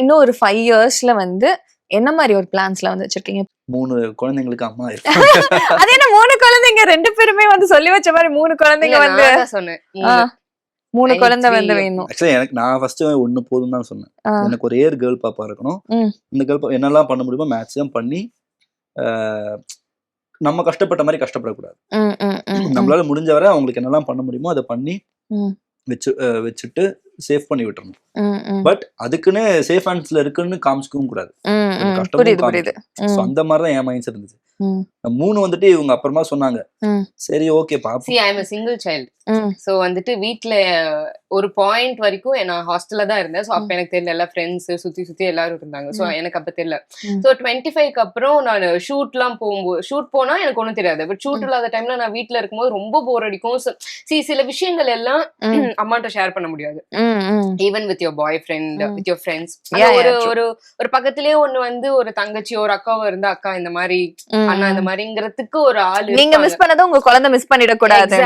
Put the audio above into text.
இன்னும் ஒரு 5 இயர்ஸ்ல வந்து என்ன மாதிரி ஒரு பிளான்ஸ்ல வந்து வச்சிருக்கீங்க? 3 குழந்தைங்களுக்கு அம்மா இருக்கு. அது என்ன 3 குழந்தைங்க 2 பேருமே வந்து சொல்லி வச்ச மாதிரி 3 குழந்தைங்க வந்து சொன்னேன் 3 குழந்தை வந்து வேணும். ஆக்சுவலி எனக்கு நான் ஃபர்ஸ்ட் ஒண்ணு போதும் தான் சொன்னேன். எனக்கு ஒரு ஏர் கேர்ள் பாப்பா இருக்கணும். இந்த கேர்ள் என்னெல்லாம் பண்ண முடியுமோ மேக்ஸிமம் பண்ணி நம்ம கஷ்டப்பட்ட மாதிரி கஷ்டப்படக்கூடாது. நம்மளால முடிஞ்ச வரை அவங்களுக்கு என்னெல்லாம் பண்ண முடியுமோ அதை பண்ணி வச்சுட்டு சேஃப் பண்ணி விட்டுறணும். பட் அதுக்குன்னு சேஃப் ஹேண்ட்ஸ்ல இருக்குன்னு காமிச்சிக்கவும் கூடாது. அந்த மாதிரிதான் என் மைண்ட் செட் இருந்துச்சு. 3 வந்துட்டு இவங்க அப்புறமா சொன்னாங்க சரி ஓகே பாப்போம். See, I am a single child. So வந்துட்டு வீட்ல ஒரு பாயிண்ட் வரைக்கும் நான் ஹாஸ்டல்ல தான் இருந்தேன். சோ அப்ப எனக்கு தெரியல, எல்லா ஃப்ரெண்ட்ஸ் சுத்தி எல்லாரும் இருந்தாங்க. சோ எனக்கு அப்ப தெரியல. சோ 25க்கு அப்புறம் நான் ஷூட்லாம் போகும்போது ஷூட் போனா எனக்கு ஒண்ணும் தெரியாது. பட் ஷூட் இல்லாத டைம்ல நான் வீட்ல இருக்கும்போது ரொம்ப போர் அடிக்கும். சில விஷயங்கள் எல்லாம் அம்மாட்ட ஷேர் பண்ண முடியாது. Even with your bye friend, with your friends. ஒரு பக்கத்திலேயே ஒண்ணு வந்து ஒரு தங்கச்சியோ ஒரு அக்காவோ இருந்தா அக்கா இந்த மாதிரி அண்ணா இந்த மாதிரிங்கிறதுக்கு ஒரு ஆள். நீங்க மிஸ் பண்ணதை உங்க குழந்தை மிஸ் பண்ணிடக்கூடாது.